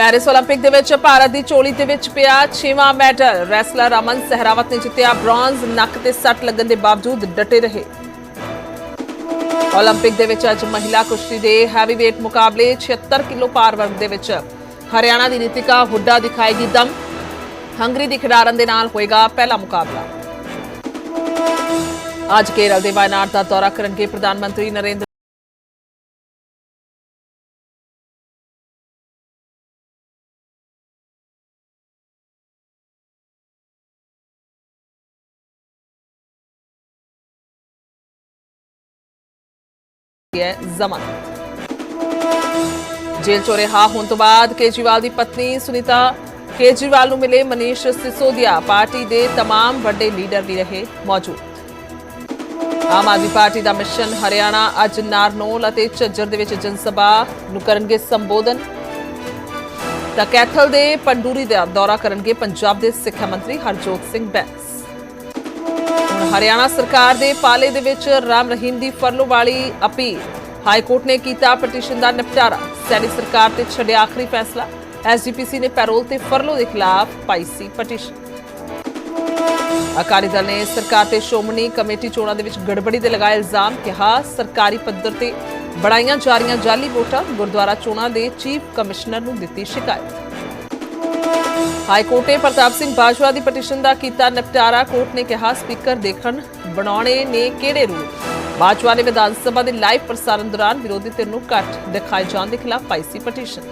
Paris 올림픽 ਦੇ ਵਿੱਚ ਭਾਰਤ ਦੀ ਝੋਲੀ ਦੇ ਵਿੱਚ ਪਿਆ 6ਵਾਂ ਮੈਡਲ। ਰੈਸਲਰ ਅਮਨ ਸਹਿਰਾਵਤ ਨੇ ਜਿੱਤਿਆ ਬ੍ਰੌਂਜ਼। ਨੱਕ ਤੇ ਸੱਟ ਲੱਗਣ ਦੇ ਬਾਵਜੂਦ ਡਟੇ ਰਹੇ। 올림픽 ਦੇ ਵਿੱਚ ਅੱਜ ਮਹਿਲਾ ਕੁਸ਼ਤੀ ਦੇ ਹੈਵੀਵੇਟ ਮੁਕਾਬਲੇ 76 ਕਿਲੋ ਭਾਰ ਵਰਗ ਦੇ ਵਿੱਚ ਹਰਿਆਣਾ ਦੀ ਨੀਤਿਕਾ ਹੁੱਡਾ ਦਿਖਾਏਗੀ ਦਮ। ਹੰਗਰੀ ਦੀ ਖਿਡਾਰਨ ਦੇ ਨਾਲ ਹੋਏਗਾ ਪਹਿਲਾ ਮੁਕਾਬਲਾ। ਅੱਜ ਕੇਰਲ ਦੇ ਵਾਇਨਾਡ ਦਾ ਦੌਰਾ ਕਰਨਗੇ ਪ੍ਰਧਾਨ ਮੰਤਰੀ ਨਰਿੰਦਰ ਜ਼ਮਾਨਤ। ਜੇਲ੍ਹ ਚੋਂ ਰਿਹਾ ਹੋਣ ਤੋਂ ਬਾਅਦ ਕੇਜਰੀਵਾਲ ਦੀ ਪਤਨੀ ਸੁਨੀਤਾ ਕੇਜਰੀਵਾਲ ਨੂੰ ਮਿਲੇ ਮਨੀਸ਼ ਸਿਸੋਦੀਆ। ਪਾਰਟੀ ਦੇ तमाम ਵੱਡੇ ਲੀਡਰ ਵੀ ਰਹੇ ਮੌਜੂਦ। ਆਮ ਆਦਮੀ ਪਾਰਟੀ ਦਾ ਮਿਸ਼ਨ ਹਰਿਆਣਾ ਅੱਜ ਨਾਰਨੌਲ ਅਤੇ ਝੱਜਰ ਦੇ ਵਿੱਚ ਜਨਸਭਾ ਨੂੰ ਕਰਨਗੇ ਸੰਬੋਧਨ। ਤਾਂ ਕੈਥਲ ਦੇ ਪੰਡੂਰੀ ਦਾ ਦੌਰਾ ਕਰਨਗੇ ਪੰਜਾਬ ਦੇ ਸਿੱਖਿਆ ਮੰਤਰੀ ਹਰਜੋਤ ਸਿੰਘ ਬੈਂਸ। ਹਰਿਆਣਾ ਸਰਕਾਰ ਦੇ ਪਾਲੇ ਦੇ ਵਿੱਚ ਰਾਮ ਰਹੀਮ ਦੀ ਫਰਲੋ ਵਾਲੀ ਅਪੀਲ। ਹਾਈ ਕੋਰਟ ਨੇ ਕੀਤਾ ਪਟੀਸ਼ਨ ਦਾ ਨਿਪਟਾਰਾ। ਸੈਣੀ ਸਰਕਾਰ ਤੇ ਛੱਡਿਆ ਆਖਰੀ ਫੈਸਲਾ। ਐਸਜੀਪੀਸੀ ਨੇ ਪੈਰੋਲ ਤੇ ਫਰਲੋ ਦੇ ਖਿਲਾਫ ਪਾਈ ਸੀ ਪਟੀਸ਼ਨ। ਅਕਾਲੀ ਦਲ ਨੇ ਸਰਕਾਰ ਤੇ ਸ਼੍ਰੋਮਣੀ ਕਮੇਟੀ ਚੋਣਾਂ ਦੇ ਵਿੱਚ ਗੜਬੜੀ ਦੇ ਲਗਾਏ ਇਲਜ਼ਾਮ। ਕਿਹਾ ਸਰਕਾਰੀ ਪੱਧਰ ਤੇ ਬਣਾਈਆਂ ਜਾ ਰਹੀਆਂ ਜਾਲੀ ਵੋਟਾਂ। ਗੁਰਦੁਆਰਾ ਚੋਣਾਂ ਦੇ ਚੀਫ ਕਮਿਸ਼ਨਰ ਨੂੰ ਦਿੱਤੀ ਸ਼ਿਕਾਇਤ। ਹਾਈ ਕੋਰਟ ਨੇ ਪ੍ਰਤਾਪ ਸਿੰਘ ਬਾਜਵਾ ਦੀ ਪਟੀਸ਼ਨ ਦਾ ਕੀਤਾ ਨਿਪਟਾਰਾ। ਕੋਰਟ ਨੇ ਕਿਹਾ ਸਪੀਕਰ ਦੇਖਣ ਬਣਾਉਣੇ ਨੇ ਕਿਹੜੇ ਰੂਲ। ਬਾਜਵਾ ਨੇ ਵਿਧਾਨ ਸਭਾ ਦੇ ਲਾਈਵ ਪ੍ਰਸਾਰਣ ਦੌਰਾਨ ਵਿਰੋਧੀ ਧਿਰ ਨੂੰ ਘੱਟ ਦਿਖਾਏ ਜਾਣ ਦੇ ਖਿਲਾਫ ਪਾਈ ਸੀ ਪਟੀਸ਼ਨ।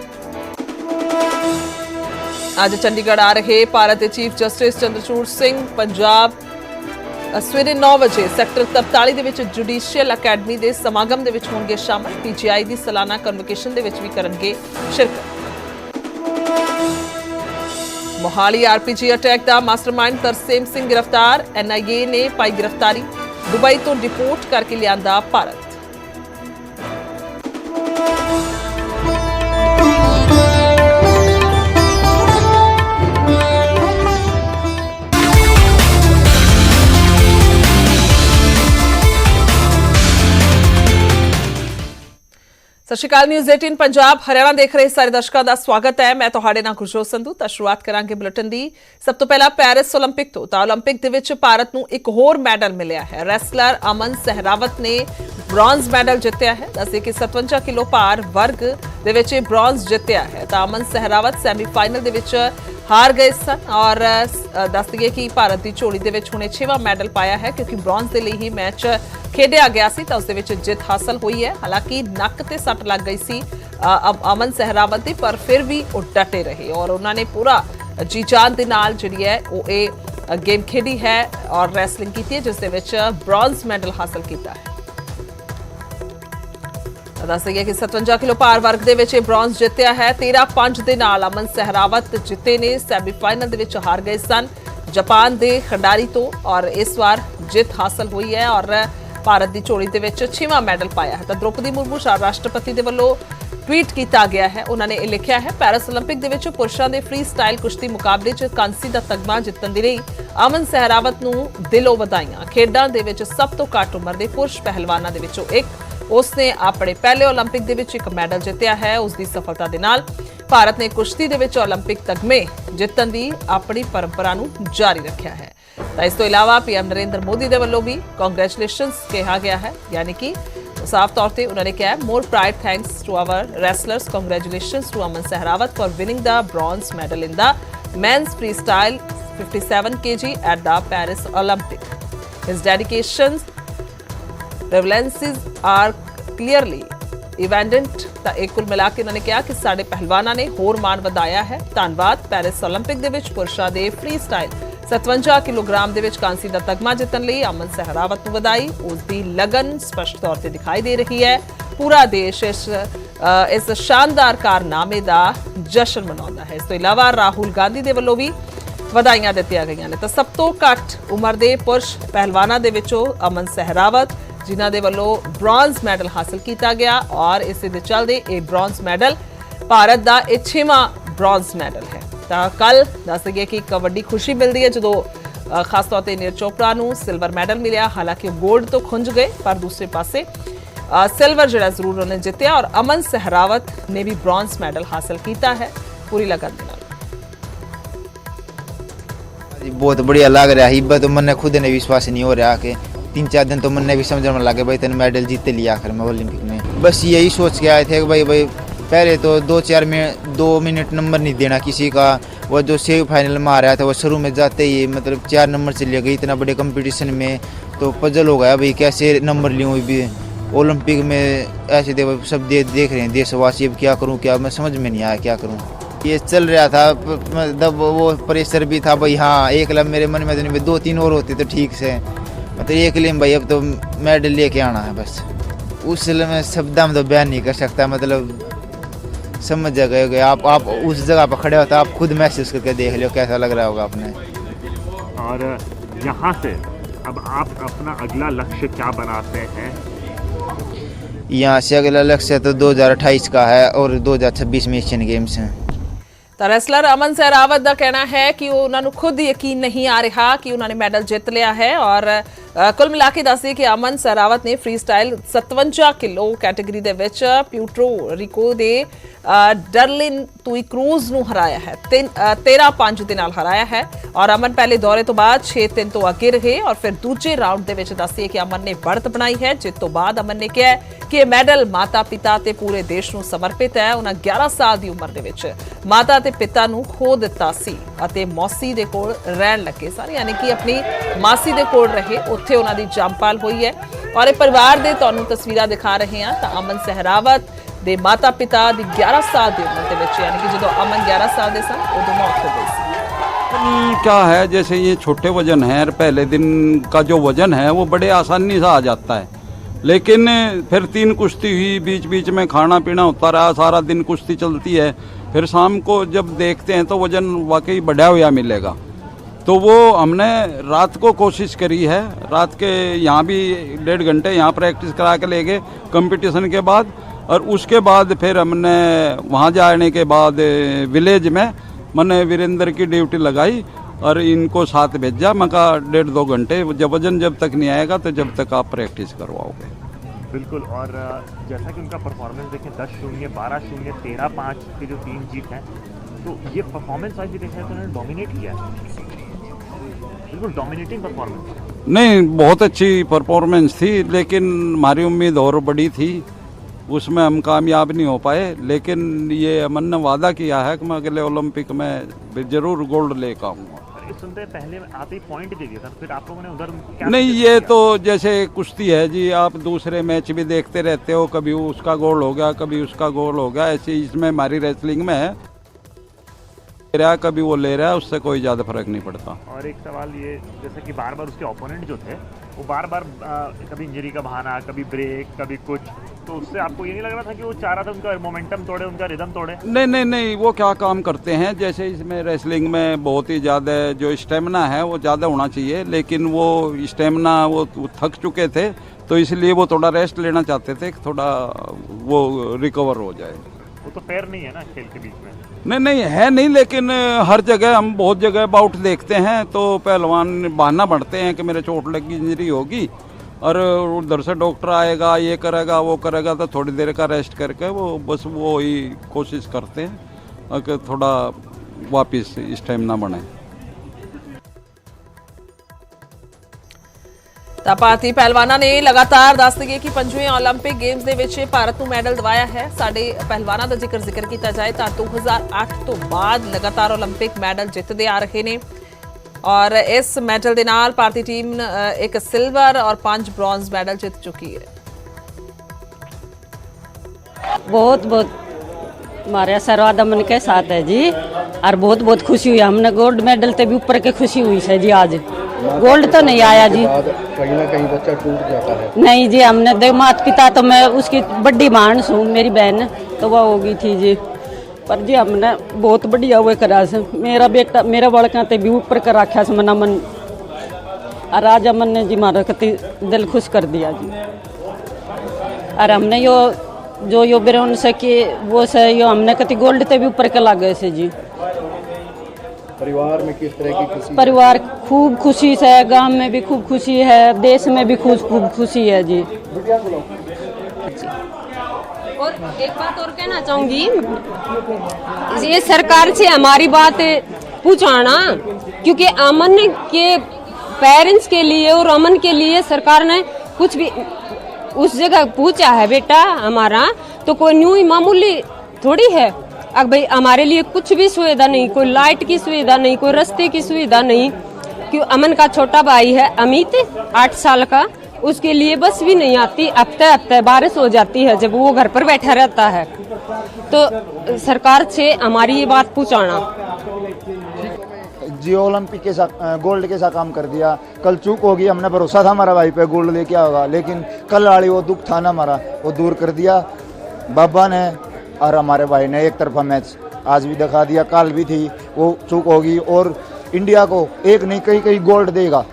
ਅੱਜ ਚੰਡੀਗੜ੍ਹ ਆ ਰਹੇ ਭਾਰਤ ਦੇ ਚੀਫ ਜਸਟਿਸ ਚੰਦਰਚੂੜ ਸਿੰਘ ਪੰਜਾਬ ਸਵੇਰੇ 9 ਵਜੇ ਸੈਕਟਰ 43 ਦੇ ਵਿੱਚ ਜੁਡੀਸ਼ੀਅਲ ਅਕੈਡਮੀ ਦੇ ਸਮਾਗਮ ਦੇ ਵਿੱਚ ਹੋਣਗੇ ਸ਼ਾਮਲ। ਪੀਜੀਆਈ ਦੀ ਸਾਲਾਨਾ ਕਨਵੋਕੇਸ਼ਨ ਦੇ ਵਿੱਚ ਵੀ ਕਰਨਗੇ ਸ਼ਿਰਕਤ। ਮੋਹਾਲੀ ਆਰਪੀਜੀ ਅਟੈਕ ਦਾ ਮਾਸਟਰਮਾਈਂਡ ਤਰਸੇਮ ਸਿੰਘ ਗ੍ਰਿਫਤਾਰ। ਐਨਆਈਏ ਨੇ ਪਾਈ ਗ੍ਰਿਫਤਾਰੀ। ਦੁਬਈ ਤੋਂ ਡਿਪੋਰਟ ਕਰਕੇ ਲਿਆਂਦਾ ਭਾਰਤ। ਸਤਿ ਸ਼੍ਰੀ ਅਕਾਲ। ਨਿਊਜ਼ 18 ਪੰਜਾਬ ਹਰਿਆਣਾ ਦੇਖ ਰਹੇ ਸਾਰੇ ਦਰਸ਼ਕਾਂ ਦਾ ਸਵਾਗਤ ਹੈ। ਮੈਂ ਤੁਹਾਡੇ ਨਾਲ ਗੁਰਜੋਤ ਸੰਧੂ। ਤਾਂ ਸ਼ੁਰੂਆਤ ਕਰਾਂਗੇ ਬੁਲੇਟਿਨ ਦੀ। ਸਭ ਤੋਂ ਪਹਿਲਾਂ ਪੈਰਿਸ 올림픽 ਤੋਂ। ਤਾਂ 올림픽 ਦੇ ਵਿੱਚ ਭਾਰਤ ਨੂੰ ਇੱਕ ਹੋਰ ਮੈਡਲ ਮਿਲਿਆ ਹੈ। ਰੈਸਲਰ ਅਮਨ ਸਹਿਰਾਵਤ ਨੇ ਬ੍ਰੌਂਜ਼ ਮੈਡਲ ਜਿੱਤਿਆ ਹੈ। ਦੱਸਦੇ ਕਿ 57 ਕਿਲੋ ਭਾਰ ਵਰਗ ਦੇ ਵਿੱਚ ਬ੍ਰੌਂਜ਼ ਜਿੱਤਿਆ ਹੈ। ਤਾਂ ਅਮਨ ਸਹਿਰਾਵਤ ਸੈਮੀਫਾਈਨਲ ਦੇ ਵਿੱਚ ਹਾਰ ਗਏ ਸਨ ਔਰ ਦੱਸ ਦਈਏ ਕਿ ਭਾਰਤ ਦੀ ਝੋਲੀ ਦੇ ਵਿੱਚ ਹੁਣੇ 6ਵਾਂ ਮੈਡਲ ਪਾਇਆ ਹੈ ਕਿਉਂਕਿ ਬ੍ਰੌਂਜ਼ ਦੇ ਲਈ ਹੀ ਮੈਚ ਖੇਡਿਆ ਗਿਆ ਸੀ ਤਾਂ ਉਸ ਦੇ ਵਿੱਚ ਜਿੱਤ ਹਾਸਲ ਹੋਈ ਹੈ। ਹਾਲਾਂਕਿ ਨੱਕ ਤੇ ਸੱਟ ਲੱਗ ਗਈ ਸੀ ਅਮਨ ਸਹਿਰਾਵਤ ਦੀ, ਪਰ ਫਿਰ ਵੀ ਉਹ ਡਟੇ ਰਹੇ ਔਰ ਉਹਨਾਂ ਨੇ ਪੂਰਾ ਜੀ ਜਾਨ ਦੇ ਨਾਲ ਜਿਹੜੀ ਹੈ ਉਹ ਇਹ ਗੇਮ ਖੇਡੀ ਹੈ ਔਰ ਰੈਸਲਿੰਗ ਕੀਤੀ ਹੈ ਜਿਸ ਦੇ ਵਿੱਚ ਬ੍ਰੌਂਜ਼ ਮੈਡਲ ਹਾਸਲ ਕੀਤਾ ਹੈ। ਦੱਸ ਦਈਏ ਕਿ 57 ਕਿਲੋ ਭਾਰ ਵਰਗ ਦੇ ਵਿੱਚ ਇਹ ਬ੍ਰੌਂਜ਼ ਜਿੱਤਿਆ ਹੈ। 13-5 ਦੇ ਨਾਲ ਅਮਨ ਸਹਿਰਾਵਤ ਜਿੱਤੇ ਨੇ। ਸੈਮੀਫਾਈਨਲ ਦੇ ਵਿੱਚ ਹਾਰ ਗਏ ਸਨ ਜਾਪਾਨ ਦੇ ਖਿਡਾਰੀ ਤੋਂ ਔਰ ਇਸ ਵਾਰ ਜਿੱਤ ਹਾਸਲ ਹੋਈ ਹੈ ਔਰ ਭਾਰਤ ਦੀ ਝੋਲੀ ਦੇ ਵਿੱਚ 6ਵਾਂ ਮੈਡਲ ਪਾਇਆ ਹੈ। ਤਾਂ ਦ੍ਰੋਪਦੀ ਮੁਰਮੂ ਰਾਸ਼ਟਰਪਤੀ ਦੇ ਵੱਲੋਂ ਟਵੀਟ ਕੀਤਾ ਗਿਆ ਹੈ। ਉਹਨਾਂ ਨੇ ਇਹ ਲਿਖਿਆ ਹੈ, ਪੈਰਿਸ 올림픽 ਦੇ ਵਿੱਚ ਪੁਰਸ਼ਾਂ ਦੇ ਫ੍ਰੀ ਸਟਾਈਲ ਕੁਸ਼ਤੀ ਮੁਕਾਬਲੇ 'ਚ ਕਾਂਸੀ ਦਾ ਤਗਮਾ ਜਿੱਤਣ ਦੇ ਲਈ ਅਮਨ ਸਹਿਰਾਵਤ ਨੂੰ ਦਿਲੋਂ ਵਧਾਈਆਂ। ਖੇਡਾਂ ਦੇ ਵਿੱਚ ਸਭ ਤੋਂ ਘੱਟ ਉਮਰ ਦੇ ਪੁਰਸ਼ ਪਹਿਲਵਾਨਾਂ ਦੇ ਵਿੱਚੋਂ ਇੱਕ। ਉਸਨੇ ਆਪਣੇ ਪਹਿਲੇ 올림픽 ਦੇ ਵਿੱਚ ਇੱਕ ਮੈਡਲ ਜਿੱਤਿਆ ਹੈ। ਉਸ ਦੀ ਸਫਲਤਾ ਦੇ ਨਾਲ ਭਾਰਤ ਨੇ ਕੁਸ਼ਤੀ ਦੇ ਵਿੱਚ 올림픽 ਤਗਮੇ ਜਿੱਤਣ ਦੀ ਆਪਣੀ ਪਰੰਪਰਾ ਨੂੰ ਜਾਰੀ ਰੱਖਿਆ ਹੈ। ਤਾਂ ਇਸ ਤੋਂ ਇਲਾਵਾ ਪੀਐਮ ਨਰਿੰਦਰ ਮੋਦੀ ਦੇ ਵੱਲੋਂ ਵੀ ਕੰਗ੍ਰੈਚੁਲੇਸ਼ਨਸ ਕਿਹਾ ਗਿਆ ਹੈ, ਯਾਨੀ ਕਿ ਸਾਫ਼ ਤੌਰ ਤੇ ਉਹਨਾਂ ਨੇ ਕਿਹਾ more pride thanks to our wrestlers, congratulations to Aman Sehrawat for winning the bronze medal in the men's freestyle 57 kg at the Paris Olympic. His dedications reverences are clearly evident। ਤਾਂ ਇਹ ਕੁੱਲ ਮਿਲਾ ਕੇ ਉਹਨਾਂ ਨੇ ਕਿਹਾ ਕਿ ਸਾਡੇ ਪਹਿਲਵਾਨਾਂ ਨੇ ਹੋਰ ਮਾਣ ਵਧਾਇਆ ਹੈ। ਧੰਨਵਾਦ। ਪੈਰਿਸ 올림픽 ਦੇ ਵਿੱਚ ਪੁਰਸ਼ਾਂ ਦੇ ਫ੍ਰੀ ਸਟਾਈਲ 57 ਕਿਲੋਗ੍ਰਾਮ ਦੇ ਵਿੱਚ ਕਾਂਸੀ ਦਾ ਤਗਮਾ ਜਿੱਤਣ ਲਈ ਅਮਨ ਸਹਿਰਾਵਤ ਨੂੰ ਵਧਾਈ। ਉਸ ਦੀ ਲਗਨ ਸਪਸ਼ਟ ਤੌਰ ਤੇ ਦਿਖਾਈ ਦੇ ਰਹੀ ਹੈ। ਪੂਰਾ ਦੇਸ਼ ਇਸ ਸ਼ਾਨਦਾਰ ਕਾਰਨਾਮੇ ਦਾ ਜਸ਼ਨ ਮਨਾਉਂਦਾ ਹੈ। ਇਸ ਤੋਂ ਇਲਾਵਾ ਰਾਹੁਲ ਗਾਂਧੀ ਦੇ ਵੱਲੋਂ ਵੀ ਵਧਾਈਆਂ ਦਿੱਤੀਆਂ ਗਈਆਂ ਨੇ। ਤਾਂ ਸਭ ਤੋਂ ਘੱਟ ਉਮਰ ਦੇ ਪੁਰਸ਼ ਪਹਿਲਵਾਨਾਂ ਦੇ ਵਿੱਚੋਂ ਅਮਨ ਸਹਿਰਾਵਤ ਜਿਨ੍ਹਾਂ ਦੇ ਵੱਲੋਂ ਬ੍ਰੌਂਜ਼ ਮੈਡਲ ਹਾਸਲ ਕੀਤਾ ਗਿਆ ਔਰ ਇਸੇ ਦੇ ਚੱਲਦੇ ਇਹ ਬ੍ਰੌਂਜ਼ ਮੈਡਲ ਭਾਰਤ ਦਾ ਇਹ 6ਵਾਂ ਬ੍ਰੌਂਜ਼ ਮੈਡਲ ਹੈ। ਤਾਂ ਕੱਲ ਦੱਸ ਦਈਏ ਕਿ ਇੱਕ ਵੱਡੀ ਖੁਸ਼ੀ ਮਿਲਦੀ ਹੈ ਜਦੋਂ ਖਾਸ ਤੌਰ ਤੇ ਨੀਰਜ ਚੋਪੜਾ ਨੂੰ ਸਿਲਵਰ ਮੈਡਲ ਮਿਲਿਆ। ਹਾਲਾਂਕਿ ਉਹ ਗੋਲਡ ਤੋਂ ਖੁੰਝ ਗਏ ਪਰ ਦੂਸਰੇ ਪਾਸੇ ਸਿਲਵਰ ਜਿਹੜਾ ਜ਼ਰੂਰ ਉਹਨੇ ਜਿੱਤਿਆ ਔਰ ਅਮਨ ਸਹਿਰਾਵਤ ਨੇ ਵੀ ਬ੍ਰੌਂਜ਼ ਮੈਡਲ ਹਾਸਲ ਕੀਤਾ ਹੈ। पूरी लगन दे नाल। बहुत बढ़िया लग रहा है। इब्बा तो मन खुद ने विश्वास नहीं हो रहा कि 3-4 दिन तो मन ने भी समझ में लगे भाई तेने मेडल जीते लिया आखिर में ओलंपिक में। बस यही सोच के आए थे कि भाई पहले तो 2 मिनट नंबर नहीं देना किसी का। वो जो सेमीफाइनल में आ रहा था वो शुरू में जाते ही मतलब 4 नंबर चले गए इतना बड़े कंपटीशन में, तो पजल हो गया भाई कैसे नंबर लूँ भी ओलंपिक में। ऐसे सब देख रहे हैं देशवासी, अब क्या करूँ क्या, मैं समझ में नहीं आया क्या करूँ। ये चल रहा था मतलब वो प्रेशर भी था भाई। हाँ एक लब मेरे मन में तो नहीं, 2-3 और होते तो ठीक से, मतलब एक लिए भाई अब तो मेडल लेके आना है बस। उस में शब्दा में तो बयान नहीं कर सकता, मतलब समझ गए आप उस जगह पर खड़े होते आप खुद महसूस करके देख लो कैसा लग रहा होगा अपने। और यहाँ से अब आप अपना अगला लक्ष्य क्या बनाते हैं? यहाँ से अगला लक्ष्य तो 2028 का है और 2026 में एशियन गेम्स हैं। ਤਾਂ ਰੈਸਲਰ ਅਮਨ ਸਹਿਰਾਵਤ ਦਾ ਕਹਿਣਾ ਹੈ ਕਿ ਉਹਨਾਂ ਨੂੰ ਖੁਦ ਯਕੀਨ ਨਹੀਂ ਆ ਰਿਹਾ ਕਿ ਉਹਨਾਂ ਨੇ ਮੈਡਲ ਜਿੱਤ ਲਿਆ ਹੈ। ਔਰ ਕੁੱਲ ਮਿਲਾ ਕੇ ਦੱਸਦੇ ਕਿ ਅਮਨ ਸਹਿਰਾਵਤ ਨੇ ਫ੍ਰੀ ਸਟਾਈਲ 57 ਕਿਲੋ ਕੈਟਾਗਰੀ ਦੇ ਵਿੱਚ ਪਿਊਟਰੋ ਰੀਕੋ ਦੇ ਡਰਲਿਨ ਤੁਈ ਕਰੂਜ਼ ਨੂੰ ਹਰਾਇਆ ਹੈ, 13-5 ਦੇ ਨਾਲ ਹਰਾਇਆ ਹੈ। ਔਰ ਅਮਨ ਪਹਿਲੇ ਦੌਰੇ ਤੋਂ ਬਾਅਦ 6-3 ਤੋਂ ਅੱਗੇ ਰਹੇ ਔਰ ਫਿਰ ਦੂਜੇ ਰਾਊਂਡ ਦੇ ਵਿੱਚ ਦੱਸਦੇ ਕਿ ਅਮਨ ਨੇ बढ़त ਬਣਾਈ ਹੈ। ਜਿਸ ਤੋਂ ਬਾਅਦ ਅਮਨ ਨੇ ਕਿਹਾ ਕਿ ਇਹ ਮੈਡਲ ਮਾਤਾ ਪਿਤਾ ਤੇ ਪੂਰੇ ਦੇਸ਼ ਨੂੰ ਸਮਰਪਿਤ ਹੈ। ਉਹਨਾਂ 11 ਸਾਲ ਦੀ ਉਮਰ ਦੇ ਵਿੱਚ ਮਾਤਾ ਤੇ ਪਿਤਾ ਨੂੰ ਖੋ ਦਿੱਤਾ ਸੀ ਅਤੇ ਮੌਸੀ ਦੇ ਕੋਲ ਰਹਿਣ ਲੱਗੇ ਸਨ, ਯਾਨੀ ਕਿ ਆਪਣੀ ਮਾਸੀ ਦੇ ਕੋਲ ਰਹੇ, ਉੱਥੇ ਉਹਨਾਂ ਦੀ ਜੰਮਪਲ ਹੋਈ ਹੈ। ਔਰ ਇਹ ਪਰਿਵਾਰ ਦੇ ਤੁਹਾਨੂੰ ਤਸਵੀਰਾਂ ਦਿਖਾ ਰਹੇ ਹਾਂ ਤਾਂ ਅਮਨ ਸਹਿਰਾਵਤ ਦੇ ਮਾਤਾ ਪਿਤਾ ਦੀ 11 ਸਾਲ ਦੀ ਉਮਰ ਦੇ ਵਿੱਚ, ਯਾਨੀ ਕਿ ਜਦੋਂ ਅਮਨ 11 ਸਾਲ ਦੇ ਸਨ ਉਦੋਂ मौत हो गई थी। क्या है जैसे ये छोटे वजन है, पहले दिन का जो वजन है वो बड़े आसानी से आ जाता है, लेकिन फिर 3 कुश्ती हुई, बीच बीच में खाना पीना होता रहा, सारा दिन कुश्ती चलती है, फिर शाम को जब देखते हैं तो वजन वाकई बढ़ा हुआ मिलेगा। तो वो हमने रात को कोशिश करी है, रात के यहाँ भी 1.5 घंटे यहाँ प्रैक्टिस करा के ले गए कंपटीशन के बाद, और उसके बाद फिर हमने वहाँ जाने के बाद विलेज में मैंने वीरेंद्र की ड्यूटी लगाई और इनको साथ भेजा। मैं कहा 1.5-2 घंटे जब तक नहीं आएगा तो जब तक आप प्रैक्टिस करवाओगे। बिल्कुल। और जैसा कि उनका परफॉर्मेंस देखें 10-0, 12-0, 13-5 की जो 3 जीत है, तो ये परफॉर्मेंस आज भी देखा है तो उन्होंने डोमिनेट किया है, बिल्कुल डोमिनेटिंग परफॉर्मेंस। नहीं, बहुत अच्छी परफॉर्मेंस थी, लेकिन हमारी उम्मीद और बड़ी थी, उसमें हम कामयाब नहीं हो पाए। लेकिन ये अमन ने वादा किया है कि मैं अगले ओलंपिक में जरूर गोल्ड लेकर आऊँगा। सुनते पहले आते ही पॉइंट दे दिया था, फिर आप लोगों ने उधर क्या नहीं, ये तो जैसे कुश्ती है जी, आप दूसरे मैच भी देखते रहते हो, कभी उसका गोल हो गया कभी उसका गोल हो गया, ऐसे इसमें हमारी रेसलिंग में है, कभी वो ले रहा है, उससे कोई ज़्यादा फर्क नहीं पड़ता। और एक सवाल ये, जैसे कि बार बार उसके ओपोनेंट जो थे वो बार बार कभी इंजरी का बहाना, कभी ब्रेक, कभी कुछ, तो उससे आपको ये नहीं लग रहा था कि वो चाह रहा था उनका मोमेंटम तोड़े, उनका रिदम तोड़े? नहीं, वो क्या काम करते हैं, जैसे इसमें रेसलिंग में बहुत ही ज़्यादा जो स्टेमिना है वो ज़्यादा होना चाहिए, लेकिन वो स्टेमिना वो थक चुके थे, तो इसलिए वो थोड़ा रेस्ट लेना चाहते थे कि थोड़ा वो रिकवर हो जाए। वो तो फेयर नहीं है ना खेल के बीच में। नहीं है नहीं, लेकिन हर जगह हम बहुत जगह बाउट देखते हैं तो पहलवान बहाना बढ़ते हैं कि मेरे चोट लगी, इंजरी होगी, और उधर से डॉक्टर आएगा, ये करेगा वो करेगा, तो थोड़ी देर का रेस्ट करके वो बस वो ही कोशिश करते हैं कि थोड़ा वापस स्टेमिना बने। ਤਾਂ ਭਾਰਤੀ ਪਹਿਲਵਾਨਾਂ ਨੇ ਲਗਾਤਾਰ ਦੱਸ ਦਈਏ ਕਿ 5ਵੇਂ 올림픽 ਗੇਮਸ ਦੇ ਵਿੱਚ ਭਾਰਤ ਨੂੰ ਮੈਡਲ ਦਿਵਾਇਆ ਹੈ। ਸਾਡੇ ਪਹਿਲਵਾਨਾਂ ਦਾ ਜ਼ਿਕਰ ਕੀਤਾ ਜਾਏ ਤਾਂ 2008 ਤੋਂ ਬਾਅਦ ਲਗਾਤਾਰ 올림픽 ਮੈਡਲ ਜਿੱਤਦੇ ਆ ਰਹੇ ਨੇ ਔਰ ਇਸ ਮੈਡਲ ਦੇ ਨਾਲ ਭਾਰਤੀ ਟੀਮ ਇੱਕ ਸਿਲਵਰ ਔਰ 5 ਬ੍ਰੌਂਜ਼ ਮੈਡਲ ਜਿੱਤ ਚੁੱਕੀ ਹੈ। बहुत हमारे सरवाद अमन के साथ है जी, और बहुत खुशी हुई, हमने गोल्ड मेडल से भी ऊपर के खुशी हुई है जी। आज गोल्ड तो नहीं आया जी, कहीं ना कहीं बच्चा टूट जाता है। नहीं जी, हमने दे माता पिता तो मैं उसकी बड़ी बहन हूँ, मेरी बहन तो वह हो गई थी जी, पर जी हमने बहुत बढ़िया वो करा से, मेरा बेटा मेरा बड़का ते भी ऊपर कर रखा से मना मन, और आज अमन ने जी मारा कति दिल खुश कर दिया जी। और हमने यो ब्रोन से कि वो से यो हमने कति गोल्ड ते भी ऊपर के लागे से जी। परिवार में किस तरह की खुशी? परिवार खूब खुशी से है, गांव में भी खूब खुशी है, देश में भी खूब खुशी है जी। और एक बात और कहना चाहूंगी, ये सरकार से हमारी बात पूछाना, क्योंकि अमन के पेरेंट्स के लिए और अमन के लिए सरकार ने कुछ भी उस जगह पूछा है बेटा हमारा, तो कोई न्यू ही मामूली थोड़ी है। अब भाई हमारे लिए कुछ भी सुविधा नहीं, कोई लाइट की सुविधा नहीं, कोई रास्ते की सुविधा नहीं। क्यों अमन का छोटा भाई है अमित 8 साल का, उसके लिए बस भी नहीं आती, हफ्ते हफ्ते बारिश हो जाती है जब वो घर पर बैठा रहता है। तो सरकार से हमारी ये बात पूछाना। जियो ओलंपिक के साथ गोल्ड के साथ काम कर दिया, कल चूक होगी, हमने भरोसा था हमारा भाई पे गोल्ड लेके होगा, लेकिन कल वाली वो दुख था ना हमारा, वो दूर कर दिया बाबा ने और हमारे भाई ने। एक तरफा मैच आज भी दिखा दिया, कल भी थी, वो चूक होगी और इंडिया को एक नहीं कई गोल्ड देगा।